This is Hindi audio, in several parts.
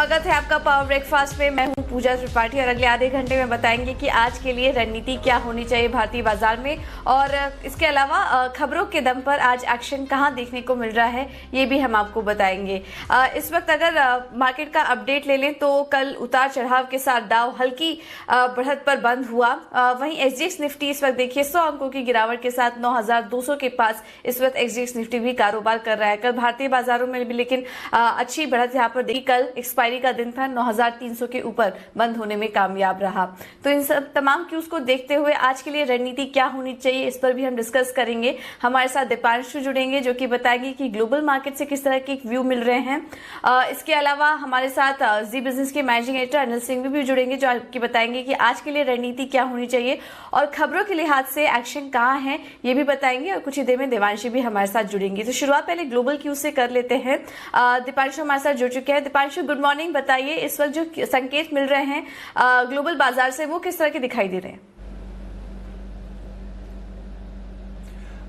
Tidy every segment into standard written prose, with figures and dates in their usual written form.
स्वागत है आपका पावर ब्रेकफास्ट में। मैं हूं पूजा त्रिपाठी और अगले आधे घंटे में बताएंगे कि आज के लिए रणनीति क्या होनी चाहिए भारतीय बाजार में, और इसके अलावा खबरों के दम पर आज एक्शन कहां देखने को मिल रहा है ये भी हम आपको बताएंगे। इस वक्त अगर मार्केट का अपडेट ले लें तो कल उतार चढ़ाव के साथ डाउ हल्की बढ़त पर बंद हुआ। वहीं एसजीएक्स निफ्टी इस वक्त देखिए 100 अंकों की गिरावट के साथ 9200 के पास इस वक्त एसजीएक्स निफ्टी भी कारोबार कर रहा है। कल भारतीय बाजारों में भी लेकिन अच्छी बढ़त यहाँ पर देखी। कल एक्सपायरी का दिन था, 9300 के ऊपर बंद होने में कामयाब रहा। तो इन सब तमाम क्यूज को देखते हुए आज के लिए रणनीति क्या होनी चाहिए इस पर भी हम डिस्कस करेंगे। हमारे साथ दीपांशु जुड़ेंगे जो कि बताएंगे कि ग्लोबल मार्केट से किस तरह के व्यू मिल रहे हैं। इसके अलावा हमारे साथ जी बिजनेस के मैनेजिंग एडिटर अनिल सिंह भी जुड़ेंगे जो आपकी बताएंगे कि आज के लिए रणनीति क्या होनी चाहिए और खबरों के लिहाज से एक्शन कहाँ है ये भी बताएंगे। और कुछ ही देर में देवांशी भी हमारे साथ जुड़ेंगी। तो शुरुआत पहले ग्लोबल क्यूज से कर लेते हैं। दीपांशु हमारे साथ जुड़ चुके हैं। दीपांशु गुड मॉर्निंग, बताइए इस वक्त जो संकेत मिल रहे हैं ग्लोबल बाजार से वो किस तरह के दिखाई दे रहे हैं?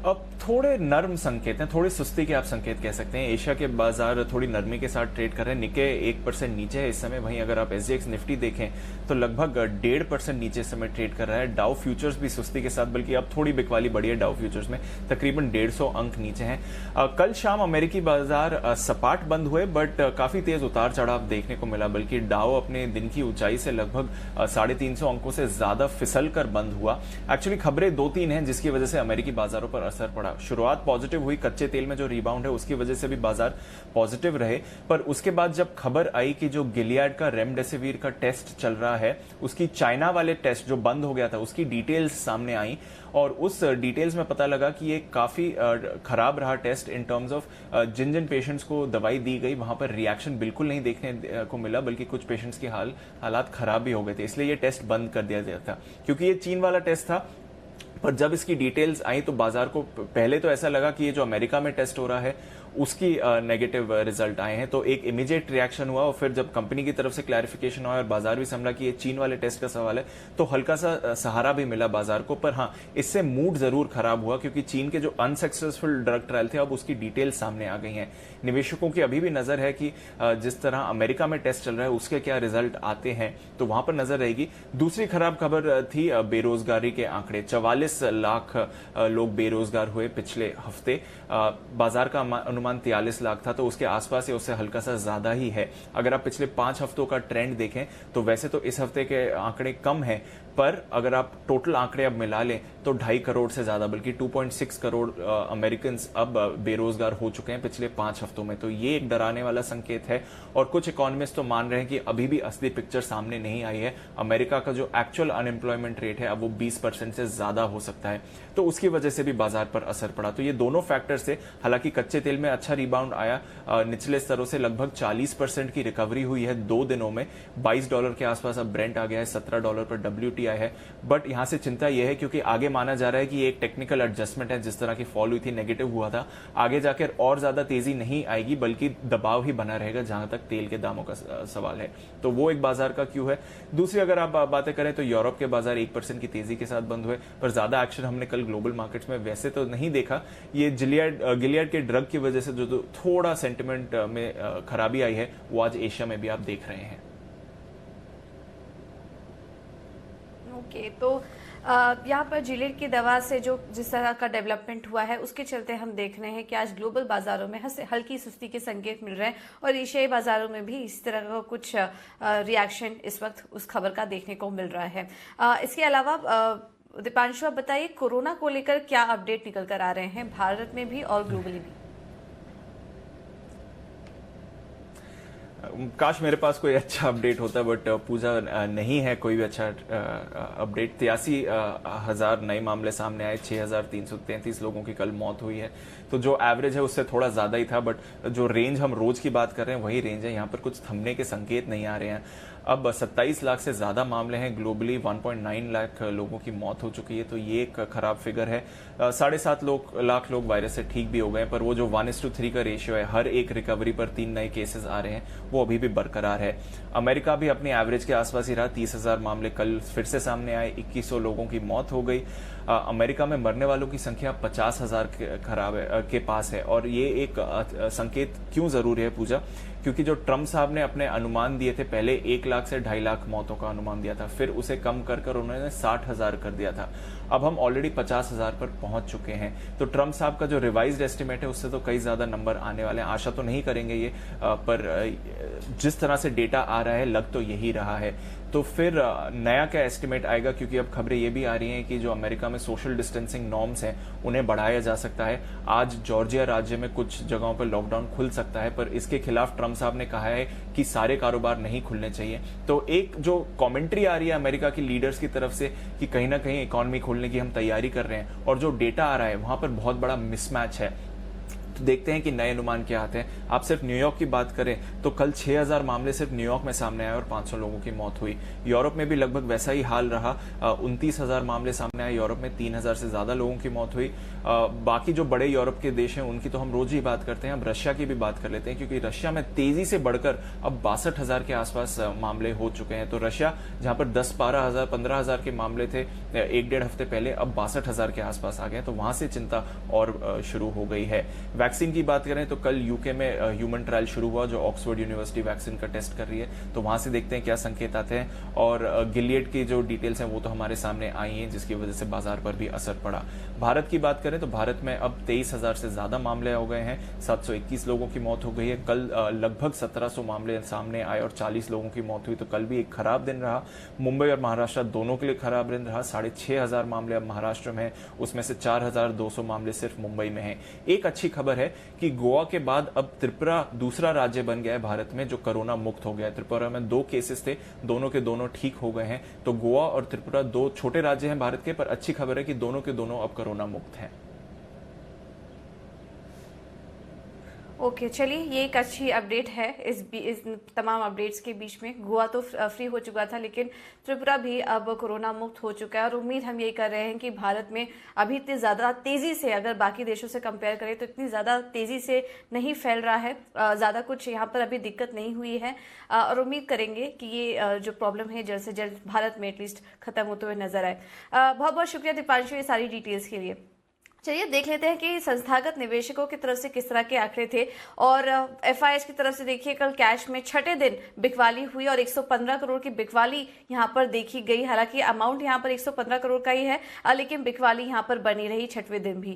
अब थोड़े नर्म संकेत हैं, थोड़ी सुस्ती के आप संकेत कह सकते हैं। एशिया के बाजार थोड़ी नरमी के साथ ट्रेड कर रहे हैं। निके 1% नीचे है इस समय। वहीं अगर आप एसजीएक्स निफ्टी देखें तो लगभग 1.5% नीचे इस समय ट्रेड कर रहा है। डाउ फ्यूचर्स भी सुस्ती के साथ, बल्कि अब थोड़ी बिकवाली बढ़ी है डाउ फ्यूचर्स में, तकरीबन 150 अंक नीचे हैं। कल शाम अमेरिकी बाजार सपाट बंद हुए बट काफी तेज उतार चढ़ाव देखने को मिला, बल्कि डाउ अपने दिन की ऊंचाई से लगभग 350 अंकों से ज्यादा फिसल कर बंद हुआ। एक्चुअली खबरें 2-3 हैं जिसकी वजह से अमेरिकी बाजारों पर असर पड़ा। शुरुआत पॉजिटिव हुई, कच्चे तेल में जो रिबाउंड है उसकी वजह से भी बाजार पॉजिटिव रहे, पर उसके बाद जब खबर आई कि जो गिलियाड का रेमडेसिविर का टेस्ट चल रहा है उसकी चाइना वाले टेस्ट जो बंद हो गया था उसकी डिटेल्स सामने आई और उस डिटेल्स में पता लगा कि ये काफी खराब रहा टेस्ट इन टर्म्स ऑफ जिन जिन पेशेंट्स को दवाई दी गई वहां पर रिएक्शन बिल्कुल नहीं देखने को मिला, बल्कि कुछ पेशेंट्स की हालात खराब भी हो गए थे। इसलिए ये टेस्ट बंद कर दिया गया था क्योंकि ये चीन वाला टेस्ट था। पर जब इसकी डिटेल्स आई तो बाजार को पहले तो ऐसा लगा कि ये जो अमेरिका में टेस्ट हो रहा है उसकी नेगेटिव रिजल्ट आए हैं, तो एक इमीडिएट रिएक्शन हुआ। और फिर जब कंपनी की तरफ से क्लैरिफिकेशन हुआ और बाजार भी समझा कि ये चीन वाले टेस्ट का सवाल है तो हल्का सा सहारा भी मिला बाजार को। पर हाँ, इससे मूड जरूर खराब हुआ क्योंकि चीन के जो अनसक्सेसफुल ड्रग ट्रायल थे अब उसकी डिटेल्स सामने आ गई हैं। निवेशकों की अभी भी नजर है कि जिस तरह अमेरिका में टेस्ट चल रहा है उसके क्या रिजल्ट आते हैं, तो वहां पर नजर रहेगी। दूसरी खराब खबर थी बेरोजगारी के आंकड़े। 44 लाख लोग बेरोजगार हुए पिछले हफ्ते। बाजार का अनुमान 43 लाख था, तो उसके आसपास या उससे हल्का सा ज्यादा ही है। अगर आप पिछले 5 हफ्तों का ट्रेंड देखें तो वैसे तो इस हफ्ते के आंकड़े कम हैं, पर अगर आप टोटल आंकड़े अब मिला लें तो 2.5 करोड़ से ज्यादा, बल्कि 2.6 करोड़ अमेरिकन अब बेरोजगार हो चुके हैं पिछले 5 हफ्तों में। तो ये एक डराने वाला संकेत है और कुछ इकोनॉमिस्ट तो मान रहे हैं कि अभी भी असली पिक्चर सामने नहीं आई है। अमेरिका का जो एक्चुअल अनएम्प्लॉयमेंट रेट है अब वो 20% से ज्यादा हो सकता है, तो उसकी वजह से भी बाजार पर असर पड़ा। तो ये दोनों फैक्टर से, हालांकि कच्चे तेल में अच्छा रिबाउंड आया, निचले स्तरों से लगभग 40% की रिकवरी हुई है 2 दिनों में। $22 के आसपास अब ब्रेंट आ गया है, $17 पर WTI है। बट यहां से चिंता यह है क्योंकि आगे माना जा रहा है कि ये एक टेक्निकल एडजस्टमेंट है। जिस तरह की फॉल हुई थी, नेगेटिव हुआ था, आगे जाकर और ज्यादा तेजी नहीं आएगी बल्कि दबाव ही बना रहेगा जहां तक तेल के दामों का सवाल है। तो वो एक बाजार का क्यू है। दूसरी अगर आप बातें करें तो यूरोप के बाजार 1% की तेजी के साथ बंद हुए, पर ज्यादा एक्शन हमने कल ग्लोबल मार्केट्स में वैसे तो नहीं देखा। ये गिलियाड के ड्रग की वजह से जो थोड़ा सेंटिमेंट में खराबी आई है वो आज एशिया में भी आप देख रहे हैं। ओके, तो यहाँ पर जिलेट की दवा से जो जिस तरह का डेवलपमेंट हुआ है उसके चलते हम देख रहे हैं कि आज ग्लोबल बाजारों में हल्की सुस्ती के संकेत मिल रहे हैं और एशियाई बाजारों में भी इस तरह का कुछ रिएक्शन इस वक्त उस खबर का देखने को मिल रहा है। इसके अलावा दीपांशु, आप बताइए कोरोना को लेकर क्या अपडेट निकल कर आ रहे हैं भारत में भी और ग्लोबली भी? काश मेरे पास कोई अच्छा अपडेट होता, बट पूजा नहीं है कोई भी अच्छा अपडेट। 83,000 नए मामले सामने आए, 6,333 लोगों की कल मौत हुई है। तो जो एवरेज है उससे थोड़ा ज्यादा ही था, बट जो रेंज हम रोज की बात कर रहे हैं वही रेंज है। यहाँ पर कुछ थमने के संकेत नहीं आ रहे हैं। अब 27 लाख से ज्यादा मामले हैं ग्लोबली, 1.9 लाख लोगों की मौत हो चुकी है, तो ये एक खराब फिगर है। 7.5 लाख लोग वायरस से ठीक भी हो गए, पर वो जो 1:3 का रेशियो है, हर एक रिकवरी पर 3 नए केसेस आ रहे हैं, वो अभी भी बरकरार है। अमेरिका भी अपनी एवरेज के आसपास ही रहा, 30,000 मामले कल फिर से सामने आए, 2100 लोगों की मौत हो गई। अमेरिका में मरने वालों की संख्या 50,000 के पास है, और ये एक संकेत क्यों जरूरी है पूजा, क्योंकि जो ट्रम्प साहब ने अपने अनुमान दिए थे, पहले 1 लाख से 2.5 लाख मौतों का अनुमान दिया था, फिर उसे कम कर उन्होंने 60,000 कर दिया था। अब हम ऑलरेडी 50,000 पर पहुंच चुके हैं। तो ट्रम्प साहब का जो रिवाइज्ड एस्टिमेट है उससे तो कई ज्यादा नंबर आने वाले हैं। आशा तो नहीं करेंगे ये, पर जिस तरह से डेटा आ रहा है लग तो यही रहा है। तो फिर नया क्या एस्टिमेट आएगा, क्योंकि अब खबरें ये भी आ रही हैं कि जो अमेरिका में सोशल डिस्टेंसिंग नॉर्म्स हैं उन्हें बढ़ाया जा सकता है। आज जॉर्जिया राज्य में कुछ जगहों पर लॉकडाउन खुल सकता है, पर इसके खिलाफ ट्रम्प साहब ने कहा है कि सारे कारोबार नहीं खुलने चाहिए। तो एक जो कमेंट्री आ रही है अमेरिका की लीडर्स की तरफ से कि कहीं ना कहीं इकोनॉमी खोलने की हम तैयारी कर रहे हैं, और जो डेटा आ रहा है वहां पर बहुत बड़ा मिसमैच है। तो देखते हैं कि नए अनुमान क्या आते हैं। आप सिर्फ न्यूयॉर्क की बात करें तो कल 6,000 मामले सिर्फ न्यूयॉर्क में सामने आए और 500 लोगों की मौत हुई। यूरोप में भी लगभग वैसा ही हाल रहा, 29,000 मामले सामने आए यूरोप में, 3,000 से ज्यादा लोगों की मौत हुई। बाकी जो बड़े यूरोप के देश हैं उनकी तो हम रोज ही बात करते हैं। अब रशिया की भी बात कर लेते हैं, क्योंकि रशिया में तेजी से बढ़कर अब 62,000 के आसपास मामले हो चुके हैं। तो रशिया जहां पर 10-12,000 15,000 के मामले थे 1-1.5 हफ्ते पहले, अब 62,000 के आसपास आ गए। तो वहां से चिंता और शुरू हो गई है। वैक्सीन की बात करें तो कल यूके में ह्यूमन ट्रायल शुरू हुआ, जो ऑक्सफोर्ड यूनिवर्सिटी वैक्सीन का टेस्ट कर रही है। तो वहां से देखते हैं क्या संकेत आते हैं। और गिलियड की जो डिटेल्स हैं वो तो हमारे सामने आई हैं, जिसकी वजह से बाजार पर भी असर पड़ा। भारत की बात करें तो भारत में अब 23,000 से ज्यादा मामले हो गए हैं, 721 लोगों की मौत हो गई है। कल लगभग 1700 मामले सामने आए और 40 लोगों की मौत हुई। तो कल भी एक खराब दिन रहा। मुंबई और महाराष्ट्र दोनों के लिए खराब दिन रहा। 6,500 मामले अब महाराष्ट्र में, उसमें से 4,200 मामले सिर्फ मुंबई में हैं। एक अच्छी खबर है कि गोवा के बाद अब त्रिपुरा दूसरा राज्य बन गया है भारत में जो कोरोना मुक्त हो गया है। त्रिपुरा में 2 केसेस थे, दोनों के दोनों ठीक हो गए हैं। तो गोवा और त्रिपुरा 2 छोटे राज्य हैं भारत के, पर अच्छी खबर है कि दोनों के दोनों अब कोरोना मुक्त हैं। ओके, चलिए ये एक अच्छी अपडेट है। इस तमाम अपडेट्स के बीच में गोवा तो फ्री हो चुका था, लेकिन त्रिपुरा भी अब कोरोना मुक्त हो चुका है। और उम्मीद हम यही कर रहे हैं कि भारत में अभी इतनी ज़्यादा तेज़ी से, अगर बाकी देशों से कंपेयर करें तो इतनी ज़्यादा तेज़ी से नहीं फैल रहा है, ज़्यादा कुछ यहाँ पर अभी दिक्कत नहीं हुई है। और उम्मीद करेंगे कि ये जो प्रॉब्लम है जल्द से जल्द भारत में एटलीस्ट खत्म होते हुए नजर आए। बहुत बहुत शुक्रिया दीपांशु ये सारी डिटेल्स के लिए। चलिए देख लेते हैं कि संस्थागत निवेशकों की तरफ से किस तरह के आंकड़े थे। और एफआईएस की तरफ से देखिए, कल कैश में छठे दिन बिकवाली हुई और 115 करोड़ की बिकवाली यहां पर देखी गई। हालांकि अमाउंट यहां पर 115 करोड़ का ही है, लेकिन बिकवाली यहां पर बनी रही छठवें दिन भी।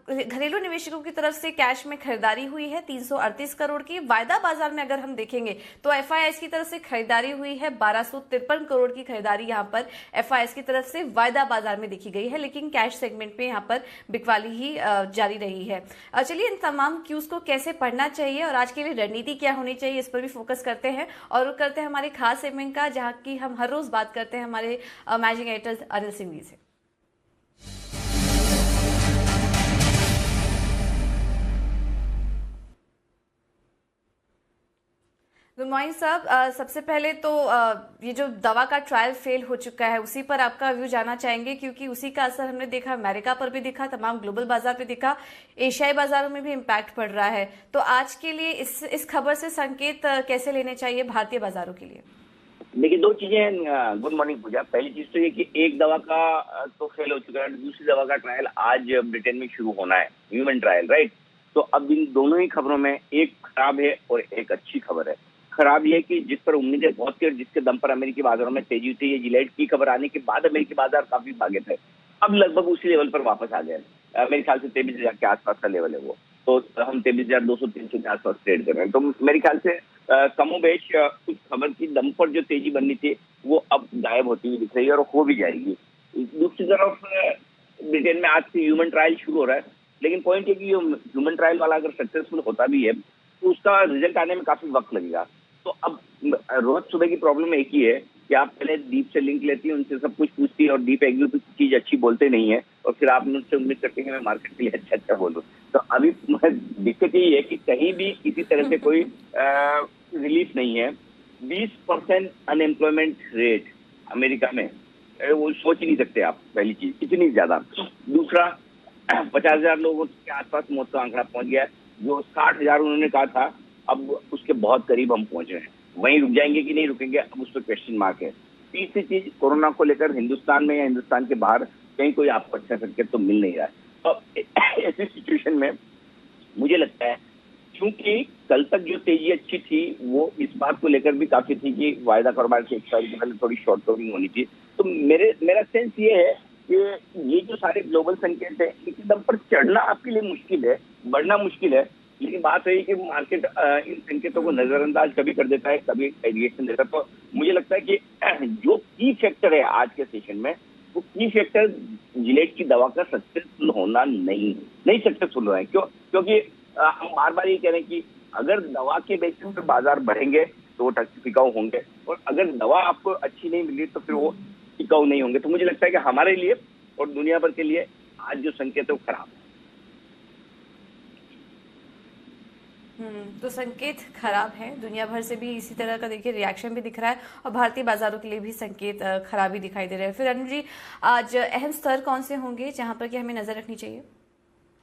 घरेलू निवेशकों की तरफ से कैश में खरीदारी हुई है 338 करोड़ की। वायदा बाजार में अगर हम देखेंगे तो एफआईएस की तरफ से खरीदारी हुई है 1253 करोड़ की खरीदारी यहां पर एफआईएस की तरफ से वायदा बाजार में देखी गई है, लेकिन कैश सेगमेंट में यहां पर बिकवाली ही जारी रही है। चलिए इन तमाम क्यूज को कैसे पढ़ना चाहिए और आज के लिए रणनीति क्या होनी चाहिए, इस पर भी फोकस करते हैं। और करते हैं हमारे खास सेगमेंट का, जहां की हम हर रोज बात करते हैं हमारे मैनेजिंग एडिटर अनिल सिंघवी से। गुड मॉर्निंग साहब। सबसे पहले तो ये जो दवा का ट्रायल फेल हो चुका है उसी पर आपका व्यू जानना चाहेंगे, क्योंकि उसी का असर हमने देखा अमेरिका पर भी दिखा, तमाम ग्लोबल बाजार पे दिखा, एशियाई बाजारों में भी इम्पैक्ट पड़ रहा है। तो आज के लिए इस खबर से संकेत कैसे लेने चाहिए भारतीय बाजारों के लिए? देखिए, 2 चीजें। गुड मॉर्निंग पूजा। पहली चीज तो ये कि एक दवा का तो फेल हो चुका है, दूसरी दवा का ट्रायल आज ब्रिटेन में शुरू होना है, ह्यूमन ट्रायल, राइट। तो अब इन दोनों ही खबरों में एक खराब है और एक अच्छी खबर है। खराब ये कि जिस पर उम्मीदें बहुत थी और जिसके दम पर अमेरिकी बाजारों में तेजी थी, ये जिलेड की खबर आने के बाद अमेरिकी बाजार काफी भागे थे, अब लगभग उसी लेवल पर वापस आ गए। मेरे ख्याल से 23,000 के आसपास का लेवल है वो। तो हम 23,200-300 के आसपास ट्रेड कर रहे हैं। तो मेरे ख्याल से कमोबेश कुछ खबर की दम पर जो तेजी बननी थी वो अब गायब होती हुई दिख रही है और हो भी जाएगी। दूसरी तरफ ब्रिटेन में आज से ह्यूमन ट्रायल शुरू हो रहा है, लेकिन पॉइंट ये कि ह्यूमन ट्रायल वाला अगर सक्सेसफुल होता भी है तो उसका रिजल्ट आने में काफी वक्त लगेगा। तो अब रोज सुबह की प्रॉब्लम एक ही है कि आप पहले डीप से लिंक लेती है, उनसे सब कुछ पूछती है और डीप एग्जीक्यूटिव चीज अच्छी बोलते नहीं है, और फिर आप मुझसे उम्मीद करते हैं कि मैं मार्केट के लिए अच्छा बोलूं। तो अभी दिक्कत यही है कि कहीं भी किसी तरह से कोई रिलीफ नहीं है। 20% अनएम्प्लॉयमेंट रेट अमेरिका में, वो सोच ही नहीं सकते आप, पहली चीज इतनी ज्यादा। दूसरा, 50,000 लोगों के आसपास मौत का आंकड़ा पहुंच गया है। जो 60,000 उन्होंने कहा था, अब उसके बहुत करीब हम पहुंच रहे हैं। वहीं रुक जाएंगे कि नहीं रुकेंगे, अब उस पर क्वेश्चन मार्क है। तीसरी चीज, कोरोना को लेकर हिंदुस्तान में या हिंदुस्तान के बाहर कहीं कोई आपको अच्छा संकेत तो मिल नहीं रहा है। अब ऐसी सिचुएशन में मुझे लगता है क्योंकि कल तक जो तेजी अच्छी थी वो इस बात को लेकर भी काफी थी कि वायदा कारोबार की एक्सपायरी के पहले थोड़ी शॉर्ट कवरिंग होनी थी। तो मेरा सेंस ये है कि ये जो सारे ग्लोबल संकेत है इसी दम पर चढ़ना आपके लिए मुश्किल है, बढ़ना मुश्किल है। लेकिन बात है कि मार्केट इन संकेतों को नजरअंदाज कभी कर देता है, कभी रिएक्शन देता है। तो मुझे लगता है कि जो की फैक्टर है आज के सेशन में, वो की फैक्टर जिलेट की दवा का सक्सेसफुल होना नहीं सक्सेसफुल हुआ है। क्योंकि हम बार बार ये कह रहे हैं कि अगर दवा के बेसिस पर बाजार बढ़ेंगे तो वो टिकाऊ होंगे, और अगर दवा आपको अच्छी नहीं मिली तो फिर वो टिकाऊ नहीं होंगे। तो मुझे लगता है कि हमारे लिए और दुनिया भर के लिए आज जो संकेत है वो खराब है। तो संकेत खराब है, दुनिया भर से भी इसी तरह का देखिए रिएक्शन भी दिख रहा है और भारतीय बाजारों के लिए भी संकेत खराब ही दिखाई दे रहे हैं। फिर अनिल जी, आज अहम स्तर कौन से होंगे जहां पर कि हमें नजर रखनी चाहिए?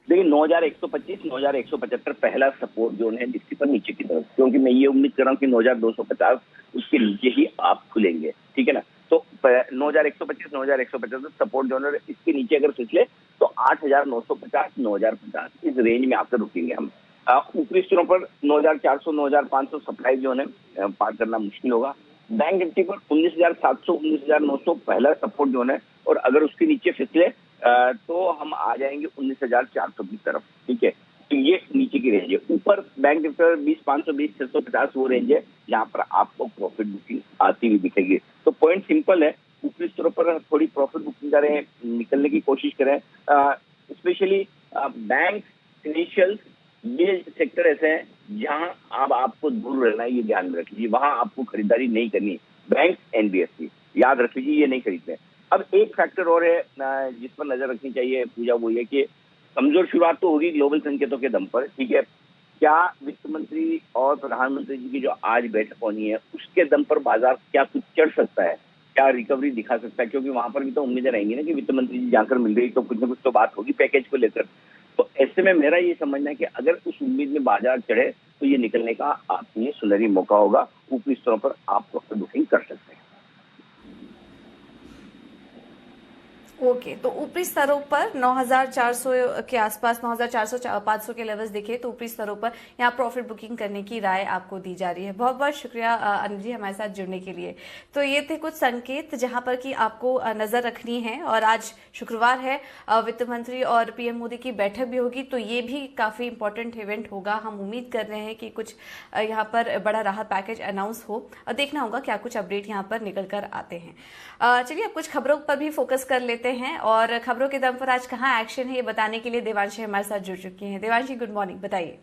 देखिए 9125, 9175 पहला सपोर्ट जोन है जिसके पर नीचे की तरफ, क्योंकि मैं ये उम्मीद कर रहा हूँ कि 9250 उसके नीचे ही आप खुलेंगे, ठीक है ना। तो 9125, 9150 सपोर्ट जोन है, इसके नीचे अगर फिसले तो 8950, 9050 इस रेंज में आकर रुकेंगे हम। ऊपरी स्तरों पर 9400, 9500 सप्लाई जोन है, पार करना मुश्किल होगा। बैंक निफ्टी पर 19700, 19900 पहला सपोर्ट जोन है, और अगर उसके नीचे फिसले तो हम आ जाएंगे 19400 की तरफ, ठीक है। तो ये नीचे की रेंज है। ऊपर बैंक निफ्टी पर 20500, 20650 वो रेंज है जहां पर आपको प्रॉफिट बुकिंग आती हुई दिखेगी। तो पॉइंट सिंपल है, ऊपरी स्तरों पर थोड़ी प्रॉफिट बुकिंग करें, निकलने की कोशिश करें। स्पेशली बैंक, फाइनेंशियल्स, ये सेक्टर ऐसे हैं जहां अब आपको दूर रहना है, ये ध्यान में रख लीजिए। वहां आपको खरीदारी नहीं करनी। बैंक, एनबीएफसी याद रख लीजिए, ये नहीं खरीदते। अब एक फैक्टर और है जिस पर नजर रखनी चाहिए पूजा, वो ये कि कमजोर शुरुआत तो होगी ग्लोबल संकेतों के दम पर, ठीक है। क्या वित्त मंत्री और प्रधानमंत्री जी की जो आज बैठक होनी है उसके दम पर बाजार क्या कुछ चढ़ सकता है, क्या रिकवरी दिखा सकता है? क्योंकि वहां पर भी तो उम्मीदें रहेंगी ना कि वित्त मंत्री जी जाकर मिल रही तो कुछ ना कुछ तो बात होगी पैकेज को लेकर। तो ऐसे में मेरा ये समझना है कि अगर उस उम्मीद में बाजार चढ़े तो ये निकलने का आपके लिए सुनहरी मौका होगा। ऊपरी स्तरों पर आप प्रॉफिट बुकिंग कर सकते हैं। ओके, तो ऊपरी स्तरों पर 9400 के आसपास, 9400 500 के लेवल्स दिखे तो ऊपरी स्तरों पर यहाँ प्रॉफिट बुकिंग करने की राय आपको दी जा रही है। बहुत बहुत शुक्रिया अनिल जी हमारे साथ जुड़ने के लिए। तो ये थे कुछ संकेत जहां पर कि आपको नजर रखनी है, और आज शुक्रवार है, वित्त मंत्री और पीएम मोदी की बैठक भी होगी, तो ये भी काफी इंपॉर्टेंट इवेंट होगा। हम उम्मीद कर रहे हैं कि कुछ यहाँ पर बड़ा राहत पैकेज अनाउंस हो, और देखना होगा क्या कुछ अपडेट यहाँ पर निकल कर आते हैं। चलिए अब कुछ खबरों पर भी फोकस कर लेते हैं, और खबरों के दम पर आज कहां एक्शन है ये बताने के लिए देवांशी हमारे साथ जुड़ चुकी हैं। देवांशी, गुड मॉर्निंग, बताइए।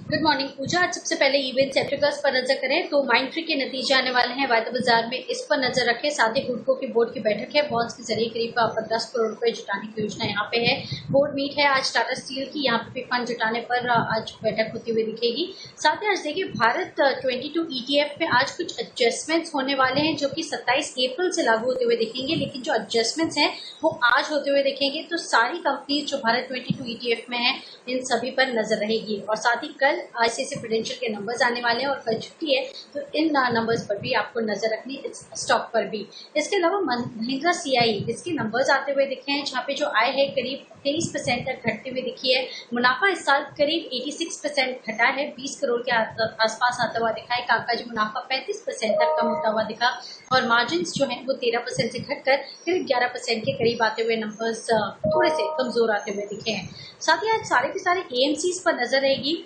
गुड मॉर्निंग पूजा। आज सबसे पहले इवेंट सेक्टर्स पर नजर करें तो माइंट्री के नतीजे आने वाले हैं वायदा बाजार में, इस पर नजर रखें। साथ ही हुडको की बोर्ड की बैठक है, बॉन्ड्स के जरिए करीब 10 करोड़ रुपए जुटाने की योजना यहाँ पे है। बोर्ड मीट है आज टाटा स्टील की, यहाँ पे भी फंड जुटाने पर आज बैठक होती हुई दिखेगी। साथ ही आज देखिए भारत 22 ETF में आज कुछ एडजस्टमेंट्स होने वाले हैं जो कि 27 अप्रैल से लागू होते हुए दिखेंगे, लेकिन जो एडजस्टमेंट्स हैं वो आज होते हुए दिखेंगे। तो सारी कंपनीज जो भारत 22 ETF में है इन सभी पर नजर रहेगी। और साथ ही कल आईसीआईसीआई प्रूडेंशियल के नंबर्स आने वाले हैं, और कल छुट्टी है तो इन नंबर्स पर भी आपको नजर रखनी, इस स्टॉक पर भी। इसके अलावा महिंद्रा सीआई, इसके नंबर्स आते हुए दिखे हैं जहाँ पे जो आय है करीब 23% तक घटती हुई दिखी है। मुनाफा इस साल करीब 86% घटा है, 20 करोड़ के आसपास आता हुआ दिखा है। कामकाजी मुनाफा 35% तक कम होता हुआ दिखा, और मार्जिन जो है वो 13% से घटकर करीब 11% के करीब आते हुए नंबर्स थोड़े से कमजोर आते हुए दिखे हैं। साथ ही आज सारे के सारे एएमसीज पर नजर रहेगी।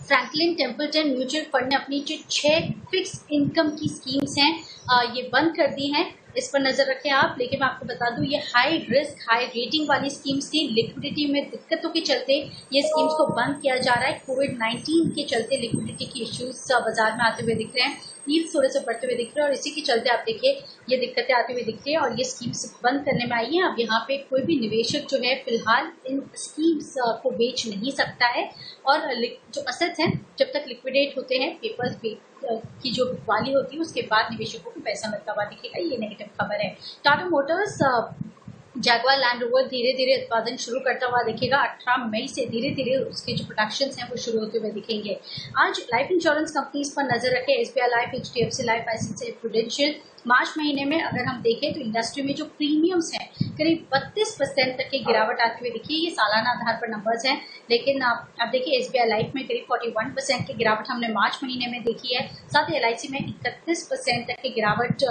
फ्रैंकलिन टेम्पल्टन म्यूचुअल फंड ने अपनी जो 6 फिक्स इनकम की स्कीम्स हैं ये बंद कर दी हैं, इस पर नजर रखें आप। लेकिन मैं आपको बता दूं ये हाई रिस्क हाई रेटिंग वाली स्कीम्स थी, लिक्विडिटी में दिक्कतों के चलते ये स्कीम्स को बंद किया जा रहा है। कोविड-19 के चलते लिक्विडिटी की इश्यूज बाजार में आते हुए दिख रहे हैं, यील्ड थोड़े से बढ़ते हुए दिख रहे हैं, और इसी के चलते आप देखिए ये दिक्कतें आती हुई दिख रही है, और ये स्कीम्स बंद करने में आई है। अब यहाँ पे कोई भी निवेशक जो है फिलहाल इन स्कीम्स को बेच नहीं सकता है, और जो असेट्स हैं जब तक लिक्विडेट होते हैं, पेपर्स की जो बिकवाली होती है उसके बाद निवेशकों को पैसा मिलता हुआ दिखेगा। ये नेगेटिव खबर है। Tata Motors Jaguar land rover धीरे धीरे उत्पादन शुरू करता हुआ दिखेगा। 18 मई से धीरे धीरे उसके जो प्रोडक्शन हैं वो शुरू होते हुए दिखेंगे। आज लाइफ इंश्योरेंस कंपनीज पर नजर रखें, SBI life, HDFC life, ICICI Prudential, March महीने में अगर हम देखें तो इंडस्ट्री में जो प्रीमियम्स हैं करीब 32% तक की गिरावट आती हुई दिखी। ये सालाना आधार पर नंबर्स हैं, लेकिन अब देखिए SBI लाइफ में करीब 41% की गिरावट हमने मार्च महीने में देखी है। साथ ही LIC में 31% तक की गिरावट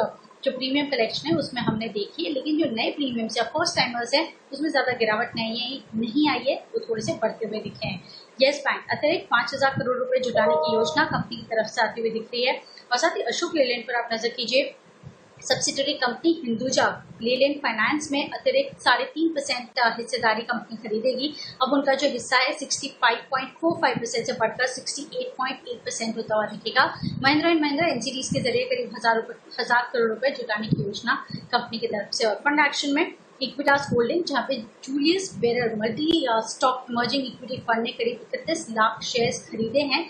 जो प्रीमियम कलेक्शन है उसमें हमने देखी है। लेकिन जो नए प्रीमियम्स या फर्स्ट टाइमर्स है उसमें ज्यादा गिरावट नहीं आई है, वो थोड़े से बढ़ते हुए दिखे हैं। येस बैंक अतिरिक्त 5,000 करोड़ रुपए जुटाने की योजना कंपनी की तरफ से आती हुई दिख रही है। और साथ ही अशोक लेलैंड पर आप नजर कीजिए, subsidiary company Hinduja Leyland finance में अतिरिक्त 3.5% हिस्सेदारी कंपनी खरीदेगी। अब उनका जो हिस्सा है 65.45% से बढ़कर 68.8% होता हुआ दिखेगा। महिंद्रा एंड महिंद्रा NCDs के जरिए करीब 1,000 करोड़ रुपए जुटाने की योजना कंपनी की तरफ से। और फंड एक्शन में इक्विटास होल्डिंग, जहां पे Julius bearer multi stock emerging equity fund ने करीब 31 लाख शेयर्स खरीदे हैं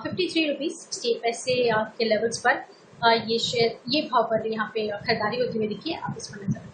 53.68 के लेवल्स पर। ये भाव पर यहाँ पे खरीदारी होती हुई दिखी है। आप इस पर नजर रखें।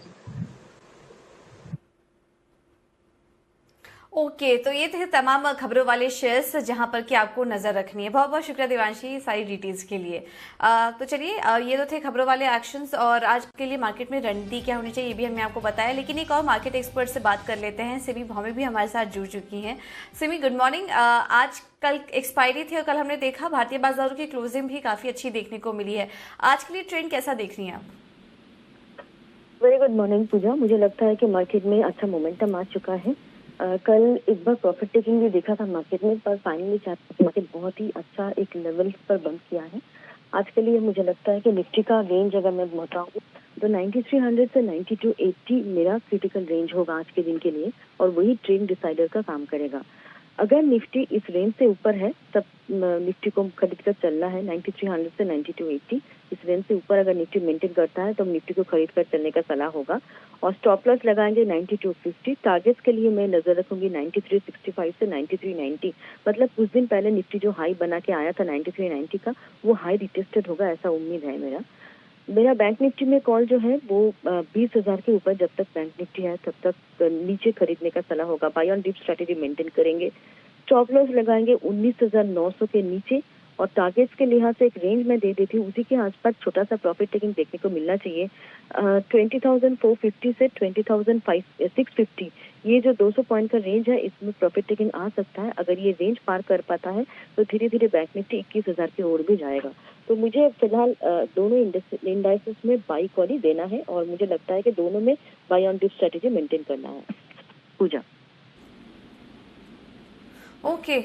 ओके, तो ये थे तमाम खबरों वाले शेयर्स जहां पर कि आपको नजर रखनी है। बहुत बहुत शुक्रिया देवांशी सारी डिटेल्स के लिए। तो चलिए, ये तो थे खबरों वाले एक्शंस और आज के लिए मार्केट में रणनीति क्या होनी चाहिए ये भी हमने आपको बताया। लेकिन एक और मार्केट एक्सपर्ट से बात कर लेते हैं। सिमी भौमी भी हमारे साथ जुड़ चुकी हैं। Simi, good morning. आज कल एक्सपायरी थी और कल हमने देखा भारतीय बाजारों की क्लोजिंग भी काफी अच्छी देखने को मिली है। आज के लिए ट्रेंड कैसा देख रही हैं आप? वेरी गुड मॉर्निंग पूजा। मुझे लगता है कि मार्केट में अच्छा मोमेंटम आ चुका है। कल एक बार प्रॉफिट टेकिंग भी देखा था मार्केट में, पर फाइनली मार्केट बहुत ही अच्छा एक लेवल पर बंद किया है। आज के लिए मुझे लगता है कि निफ्टी का रेंज अगर मैं बताऊँ तो 9300 से 9280 मेरा क्रिटिकल रेंज होगा आज के दिन के लिए, और वही ट्रेंड डिसाइडर का काम करेगा। अगर निफ्टी इस रेंज से ऊपर है तब निफ्टी को खरीद कर चलना है। 9300 से 9280 इस रेंज से ऊपर अगर निफ्टी मेंटेन करता है तो निफ्टी को खरीद कर चलने का सलाह होगा। और स्टॉप लॉस लगाएंगे 9250। टारगेट्स के लिए मैं नजर रखूंगी 9365 से 9390। मतलब कुछ दिन पहले निफ्टी जो हाई बना के आया था 9390 का, वो हाई रिटेस्टेड होगा, ऐसा उम्मीद है मेरा बैंक निफ्टी में कॉल जो है वो 20,000 के ऊपर जब तक बैंक निफ्टी है तब तक नीचे खरीदने का सलाह होगा। Buy on dip strategy maintain करेंगे। स्टॉप लॉस लगाएंगे 19,900 के नीचे। और टारगेट्स के लिहाज से एक रेंज में दे देती हूँ, उसी के आसपास छोटा सा प्रॉफिट टेकिंग देखने को मिलना चाहिए। 20,450 से 20,650 ये जो 200 पॉइंट का रेंज है, इसमें प्रॉफिट टेकिंग आ सकता है। अगर ये रेंज पार कर पाता है तो धीरे धीरे बैंक निफ्टी 21,000 की ओर भी जाएगा। तो मुझे फिलहाल दोनों इंडाइसेस में बाई कॉल ही देना है और मुझे लगता है कि दोनों में buy on dip strategy maintain करना है। पूजा ओके,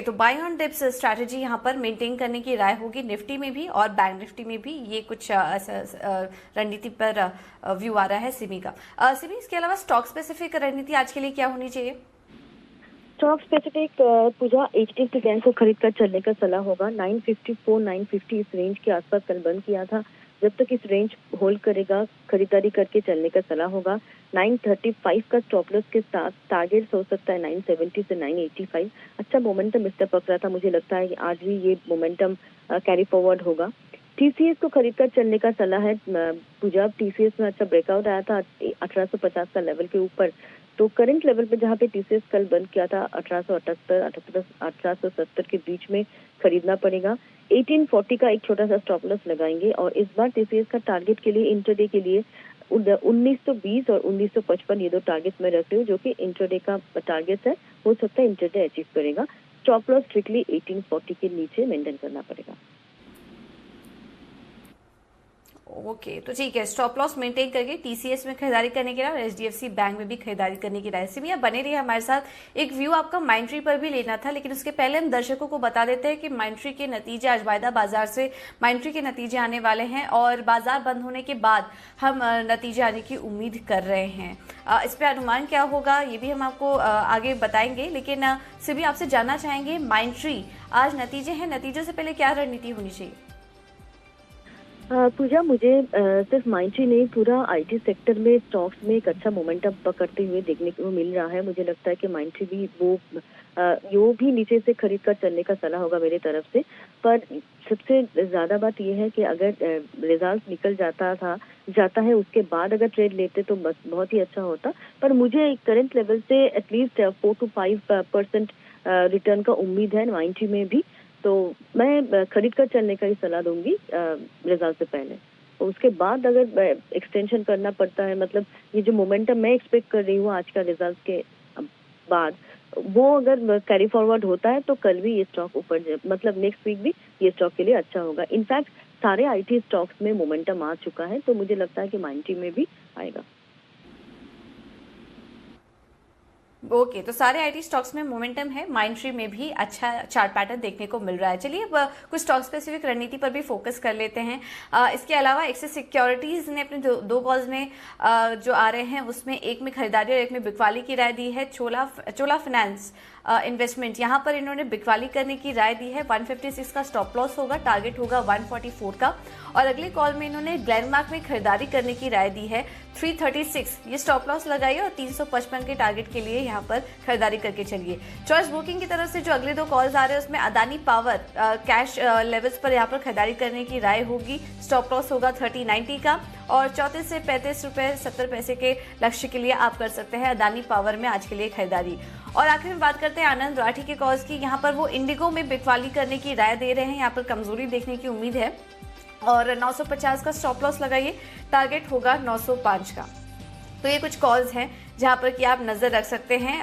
तो बाय ऑन डिप्स स्ट्रैटेजी यहाँ पर मेंटेन करने की राय होगी निफ्टी में भी और बैंक निफ्टी में भी। ये कुछ रणनीति पर व्यू आ रहा है सिमी का। सिमी, इसके अलावा स्टॉक स्पेसिफिक रणनीति आज के लिए क्या होनी चाहिए? स्टॉक स्पेसिफिक पूजा HDFC बैंक को खरीद कर चलने का सलाह होगा। 954 950 इस रेंज के आसपास कल बंद किया था। जब तक इस रेंज होल्ड करेगा खरीदारी करके चलने का सलाह होगा। 935 का स्टॉप लॉस के साथ टारगेट हो सकता है 970 से 985। अच्छा मोमेंटम इस तरह पकड़ा था, मुझे लगता है कि आज भी ये मोमेंटम कैरी फॉरवर्ड होगा। TCS को खरीद कर चलने का सलाह है पूजा। TCS में अच्छा ब्रेकआउट आया था 1850 का लेवल के ऊपर। तो करंट लेवल पे जहाँ पे TCS कल बंद किया था 1870 के बीच में खरीदना पड़ेगा। 1840 का एक छोटा सा स्टॉप लॉस लगाएंगे। और इस बार TCS का टारगेट के लिए इंटरडे के लिए 1920 और 1955 ये दो टारगेट में रखते हुए, जो कि इंटरडे का टारगेट है, हो सकता है इंटरडे अचीव करेगा। स्टॉप लॉस स्ट्रिक्टली 1840 के नीचे मेंटेन करना पड़ेगा। ओके, तो ठीक है, स्टॉप लॉस मेंटेन करके TCS में खरीदारी करने की राय और HDFC बैंक में भी खरीदारी करने की राय। सिमिया बने रही हमारे साथ। एक व्यू आपका माइंट्री पर भी लेना था, लेकिन उसके पहले हम दर्शकों को बता देते हैं कि माइंट्री के नतीजे आज वायदा बाजार से माइंट्री के नतीजे आने वाले हैं और बाजार बंद होने के बाद हम नतीजे आने की उम्मीद कर रहे हैं। इस पर अनुमान क्या होगा ये भी हम आपको आगे बताएंगे, लेकिन सिमिया आपसे जानना चाहेंगे माइंट्री आज नतीजे हैं, नतीजों से पहले क्या रणनीति होनी चाहिए? पूजा, मुझे सिर्फ माइंट्री नहीं, पूरा IT सेक्टर में स्टॉक्स में एक अच्छा मोमेंटम पकड़ते हुए देखने को मिल रहा है। मुझे लगता है कि माइंट्री भी वो भी नीचे से खरीद कर चलने का सलाह होगा मेरे तरफ से। पर सबसे ज्यादा बात यह है कि अगर रिजल्ट निकल जाता है उसके बाद अगर ट्रेड लेते तो बस बहुत ही अच्छा होता। पर मुझे करंट लेवल से एटलीस्ट 4 to 5% रिटर्न का उम्मीद है माइंट्री में भी। तो मैं खरीद कर चलने का ही सलाह दूंगी रिजल्ट से पहले। उसके बाद अगर एक्सटेंशन करना पड़ता है, मतलब ये जो मोमेंटम मैं एक्सपेक्ट कर रही हूँ आज का रिजल्ट के बाद, वो अगर कैरी फॉरवर्ड होता है तो कल भी ये स्टॉक ऊपर, मतलब नेक्स्ट वीक भी ये स्टॉक के लिए अच्छा होगा। इनफैक्ट सारे आईटी स्टॉक्स में मोमेंटम आ चुका है, तो मुझे लगता है कि माइंट्री में भी आएगा। ओके, तो सारे आईटी स्टॉक्स में मोमेंटम है, माइंट्री में भी अच्छा चार्ट पैटर्न देखने को मिल रहा है। चलिए अब कुछ स्टॉक स्पेसिफिक रणनीति पर भी फोकस कर लेते हैं। इसके अलावा एक्सिस सिक्योरिटीज ने अपने दो कॉल्स में जो आ रहे हैं उसमें एक में खरीदारी और एक में बिकवाली की राय दी है। चोला फाइनेंस इन्वेस्टमेंट, यहाँ पर इन्होंने बिकवाली करने की राय दी है। 156 का स्टॉप लॉस होगा, टारगेट होगा 144 का। और अगले कॉल में इन्होंने ग्लेनमार्क में खरीदारी करने की राय दी है। 336 ये स्टॉप लॉस लगाइए और 355 के टारगेट के लिए यहाँ पर खरीदारी करके चलिए। चॉइस ब्रोकिंग की तरफ से जो अगले दो कॉल्स आ रहे हैं उसमें अदानी पावर कैश लेवल्स पर यहाँ पर खरीदारी करने की राय होगी। स्टॉप लॉस होगा 3090 का और 34 से 35 रुपए 70 पैसे के लक्ष्य के लिए आप कर सकते हैं अदानी पावर में आज के लिए खरीदारी। और आखिर में बात करते हैं आनंद राठी के कॉल्स की। यहाँ पर वो इंडिगो में बिकवाली करने की राय दे रहे हैं, यहाँ पर कमजोरी देखने की उम्मीद है और 950 का स्टॉप लॉस लगाइए, टारगेट होगा 905 का। तो ये कुछ कॉल्स हैं जहां पर कि आप नजर रख सकते हैं।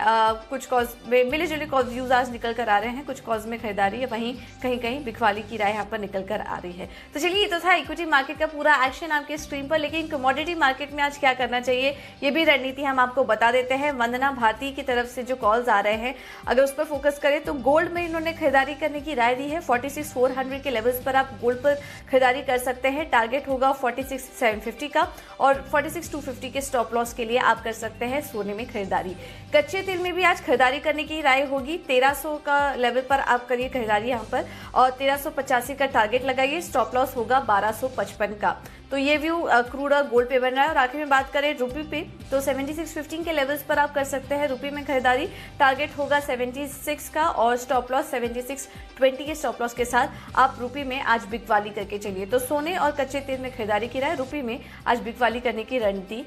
कुछ कॉल्स में मिले जुले कॉल व्यूज आज निकल कर आ रहे हैं, कुछ कॉल्स में खरीदारी है, वहीं कहीं कहीं बिकवाली की राय यहाँ पर निकल कर आ रही है। तो चलिए, ये तो था इक्विटी मार्केट का पूरा एक्शन आपके स्क्रीन पर, लेकिन कमोडिटी मार्केट में आज क्या करना चाहिए ये भी रणनीति हम आपको बता देते हैं। वंदना भारती की तरफ से जो कॉल्स आ रहे हैं अगर उस पर फोकस करें तो गोल्ड में इन्होंने खरीदारी करने की राय दी है। 46,400 के लेवल्स पर आप गोल्ड पर खरीदारी कर सकते हैं, टारगेट होगा 46,750 का और 46,250 के स्टॉप लॉस के लिए आप कर सकते हैं सोने में खरीदारी। कच्चे तेल में भी आज खरीदारी करने की राय होगी। 1300 का लेवल पर आप करिए खरीदारी यहाँ पर और 1385 का टारगेट लगाइए, स्टॉप लॉस होगा 1255 का। तो ये व्यू क्रूड और गोल्ड पे बन रहा है। और आखिर में बात करें रुपी पे तो 7615 के लेवल्स पर आप कर सकते हैं रुपी में खरीदारी, टारगेट होगा 76 का और स्टॉप लॉस 7620 के स्टॉप लॉस के साथ आप रुपी में आज बिकवाली करके चलिए। तो सोने और कच्चे तेल में खरीदारी की राय, रुपी में आज बिकवाली करने की रणनीति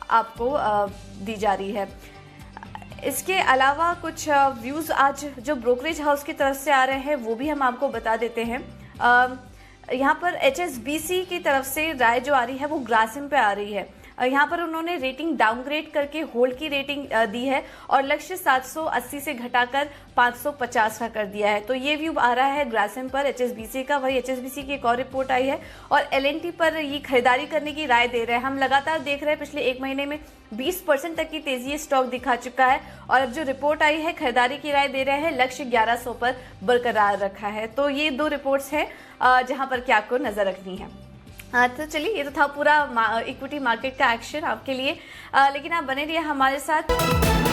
आपको दी जा रही है। इसके अलावा कुछ व्यूज आज जो ब्रोकरेज हाउस की तरफ से आ रहे हैं वो भी हम आपको बता देते हैं। यहाँ पर HSBC की तरफ से राय जो आ रही है वो ग्रासिम पे आ रही है। यहाँ पर उन्होंने रेटिंग डाउनग्रेड करके होल्ड की रेटिंग दी है और लक्ष्य 780 से घटाकर 550 का कर दिया है। तो ये व्यू आ रहा है ग्रासिम पर HSBC का। वही HSBC की एक और रिपोर्ट आई है और L&T पर ये खरीदारी करने की राय दे रहे हैं। हम लगातार देख रहे हैं पिछले एक महीने में 20% तक की तेजी स्टॉक दिखा चुका है और अब जो रिपोर्ट आई है खरीदारी की राय दे रहे हैं, लक्ष्य 1100 पर बरकरार रखा है। तो ये दो रिपोर्ट्स हैं जहां पर क्या आपको नजर रखनी है। तो चलिए, ये तो था पूरा इक्विटी मार्केट का एक्शन आपके लिए, लेकिन आप बने रहिए हमारे साथ।